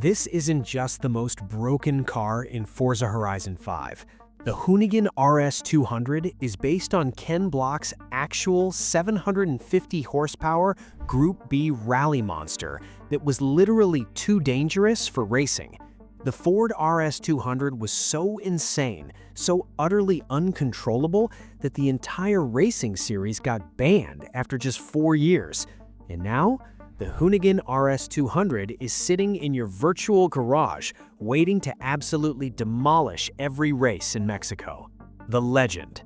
This isn't just the most broken car in Forza Horizon 5. The Hoonigan RS200 is based on Ken Block's actual 750 horsepower Group B rally monster that was literally too dangerous for racing. The Ford RS200 was so insane, so utterly uncontrollable that the entire racing series got banned after just 4 years. And now, the Hoonigan RS200 is sitting in your virtual garage, waiting to absolutely demolish every race in Mexico. The legend.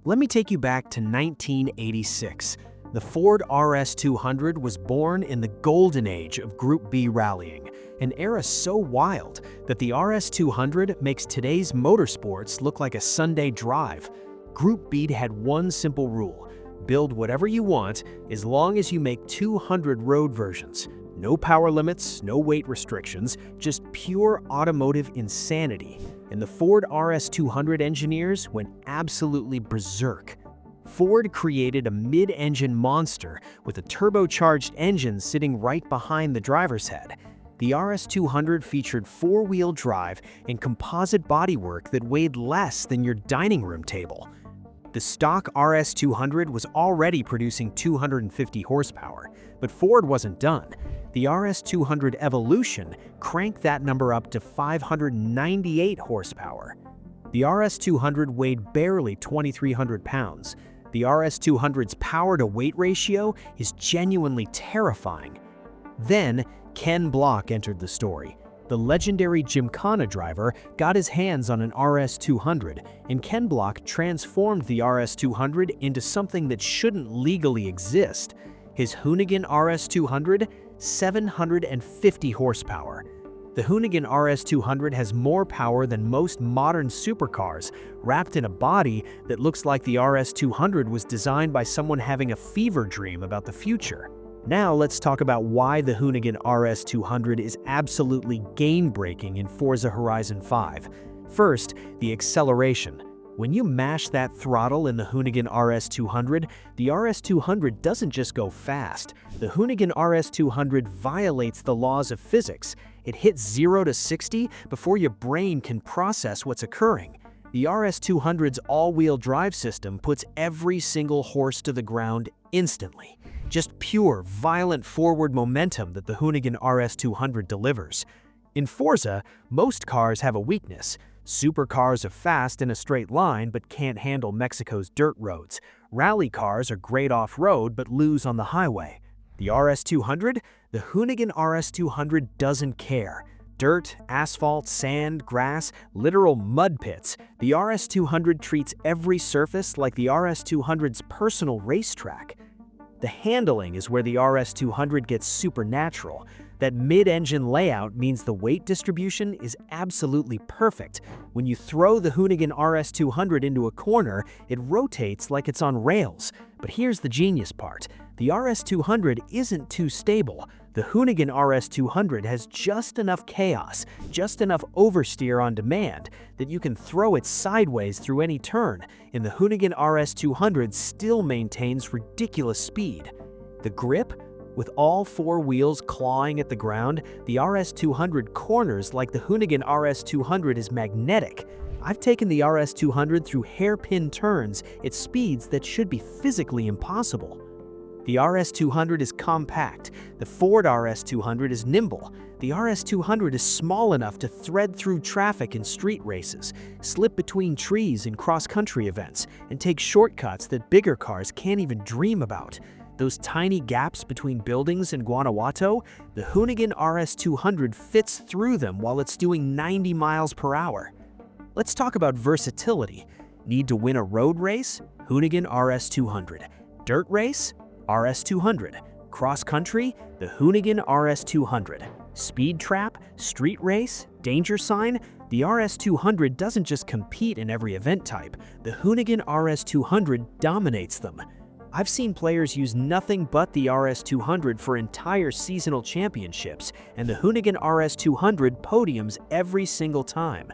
Let me take you back to 1986. The Ford RS200 was born in the golden age of Group B rallying, an era so wild that the RS200 makes today's motorsports look like a Sunday drive. Group B had one simple rule: build whatever you want as long as you make 200 road versions. No power limits, no weight restrictions, just pure automotive insanity. And the Ford RS200 engineers went absolutely berserk. Ford created a mid-engine monster with a turbocharged engine sitting right behind the driver's head. The RS200 featured four-wheel drive and composite bodywork that weighed less than your dining room table. The stock RS200 was already producing 250 horsepower, but Ford wasn't done. The RS200 Evolution cranked that number up to 598 horsepower. The RS200 weighed barely 2,300 pounds. The RS200's power-to-weight ratio is genuinely terrifying. Then, Ken Block entered the story. The legendary Gymkhana driver got his hands on an RS200, and Ken Block transformed the RS200 into something that shouldn't legally exist. His Hoonigan RS200, 750 horsepower. The Hoonigan RS200 has more power than most modern supercars, wrapped in a body that looks like the RS200 was designed by someone having a fever dream about the future. Now let's talk about why the Hoonigan RS200 is absolutely game-breaking in Forza Horizon 5. First, the acceleration. When you mash that throttle in the Hoonigan RS200, the RS200 doesn't just go fast. The Hoonigan RS200 violates the laws of physics. It hits 0 to 60 before your brain can process what's occurring. The RS200's all-wheel drive system puts every single horse to the ground instantly. Just pure, violent forward momentum that the Hoonigan RS200 delivers. In Forza, most cars have a weakness. Supercars are fast in a straight line but can't handle Mexico's dirt roads. Rally cars are great off-road but lose on the highway. The RS200? The Hoonigan RS200 doesn't care. Dirt, asphalt, sand, grass, literal mud pits. The RS200 treats every surface like the RS200's personal racetrack. The handling is where the RS200 gets supernatural. That mid-engine layout means the weight distribution is absolutely perfect. When you throw the Hoonigan RS200 into a corner, it rotates like it's on rails. But here's the genius part. The RS200 isn't too stable. The Hoonigan RS200 has just enough chaos, just enough oversteer on demand, that you can throw it sideways through any turn, and the Hoonigan RS200 still maintains ridiculous speed. The grip? With all four wheels clawing at the ground, the RS200 corners like the Hoonigan RS200 is magnetic. I've taken the RS200 through hairpin turns at speeds that should be physically impossible. The RS200 is compact. The Ford RS200 is nimble. The RS200 is small enough to thread through traffic in street races, slip between trees in cross-country events, and take shortcuts that bigger cars can't even dream about. Those tiny gaps between buildings in Guanajuato, the Hoonigan RS200 fits through them while it's doing 90 miles per hour. Let's talk about versatility. Need to win a road race? Hoonigan RS200. Dirt race? RS200. Cross-country? The Hoonigan RS200. Speed trap? Street race? Danger sign? The RS200 doesn't just compete in every event type. The Hoonigan RS200 dominates them. I've seen players use nothing but the RS200 for entire seasonal championships, and the Hoonigan RS200 podiums every single time.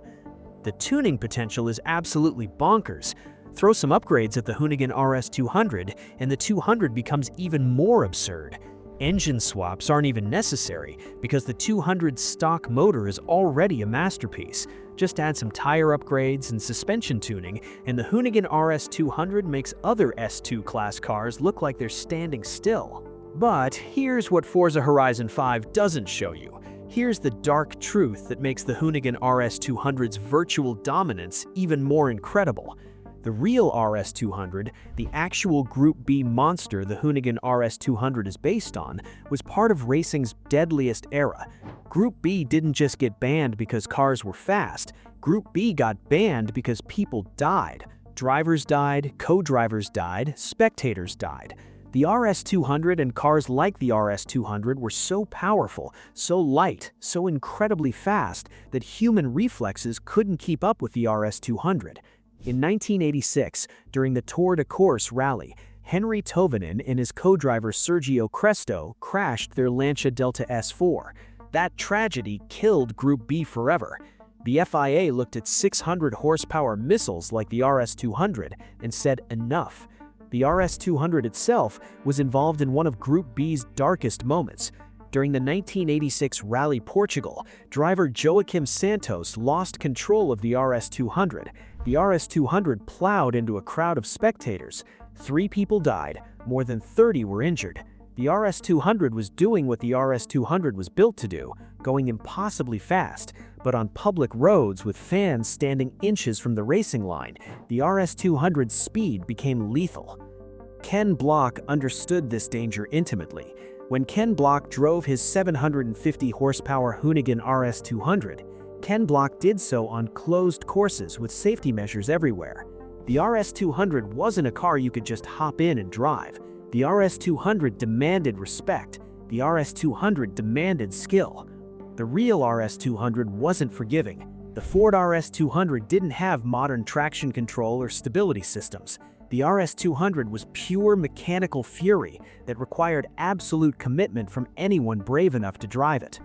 The tuning potential is absolutely bonkers. Throw some upgrades at the Hoonigan RS200, and the 200 becomes even more absurd. Engine swaps aren't even necessary because the 200's stock motor is already a masterpiece. Just add some tire upgrades and suspension tuning, and the Hoonigan RS200 makes other S2 class cars look like they're standing still. But here's what Forza Horizon 5 doesn't show you. Here's the dark truth that makes the Hoonigan RS200's virtual dominance even more incredible. The real RS200, the actual Group B monster the Hoonigan RS200 is based on, was part of racing's deadliest era. Group B didn't just get banned because cars were fast. Group B got banned because people died. Drivers died, co-drivers died, spectators died. The RS200 and cars like the RS200 were so powerful, so light, so incredibly fast that human reflexes couldn't keep up with the RS200. In 1986, during the Tour de Corse rally, Henry Tovanen and his co-driver Sergio Cresto crashed their Lancia Delta S4. That tragedy killed Group B forever. The FIA looked at 600 horsepower missiles like the RS200 and said enough. The RS200 itself was involved in one of Group B's darkest moments. During the 1986 Rally Portugal, driver Joaquim Santos lost control of the RS200. The RS200 plowed into a crowd of spectators. 3 people died, more than 30 were injured. The RS200 was doing what the RS200 was built to do, going impossibly fast, but on public roads with fans standing inches from the racing line, the RS200's speed became lethal. Ken Block understood this danger intimately. When Ken Block drove his 750 horsepower Hoonigan RS200, Ken Block did so on closed courses with safety measures everywhere. The RS200 wasn't a car you could just hop in and drive. The RS200 demanded respect. The RS200 demanded skill. The real RS200 wasn't forgiving. The Ford RS200 didn't have modern traction control or stability systems. The RS200 was pure mechanical fury that required absolute commitment from anyone brave enough to drive it.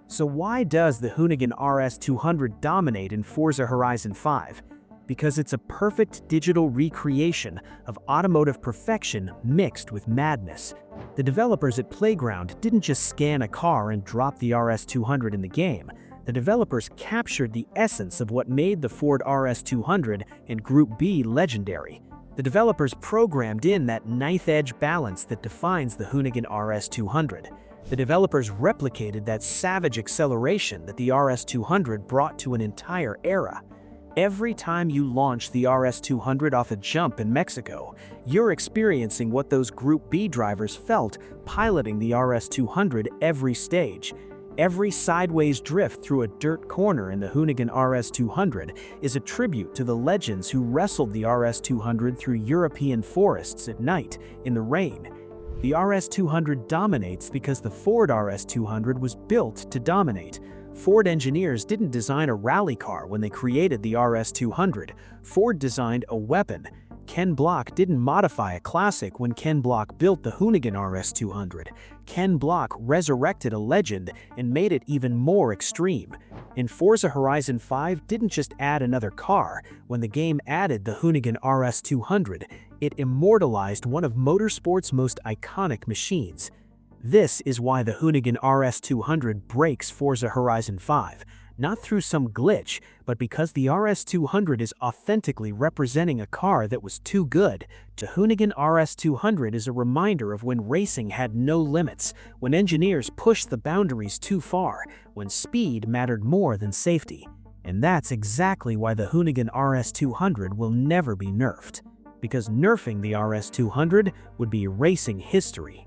So why does the Hoonigan RS200 dominate in Forza Horizon 5? Because it's a perfect digital recreation of automotive perfection mixed with madness. The developers at Playground didn't just scan a car and drop the RS200 in the game. The developers captured the essence of what made the Ford RS200 and Group B legendary. The developers programmed in that knife-edge balance that defines the Hoonigan RS200. The developers replicated that savage acceleration that the RS200 brought to an entire era. Every time you launch the RS200 off a jump in Mexico, you're experiencing what those Group B drivers felt piloting the RS200 every stage. Every sideways drift through a dirt corner in the Hoonigan RS200 is a tribute to the legends who wrestled the RS200 through European forests at night in the rain. The RS200 dominates because the Ford RS200 was built to dominate. Ford engineers didn't design a rally car when they created the RS200. Ford designed a weapon. Ken Block didn't modify a classic when Ken Block built the Hoonigan RS200. Ken Block resurrected a legend and made it even more extreme. And Forza Horizon 5 didn't just add another car. When the game added the Hoonigan RS200, it immortalized one of motorsport's most iconic machines. This is why the Hoonigan RS200 breaks Forza Horizon 5. Not through some glitch, but because the RS200 is authentically representing a car that was too good. The Hoonigan RS200 is a reminder of when racing had no limits, when engineers pushed the boundaries too far, when speed mattered more than safety. And that's exactly why the Hoonigan RS200 will never be nerfed. Because nerfing the RS200 would be erasing history.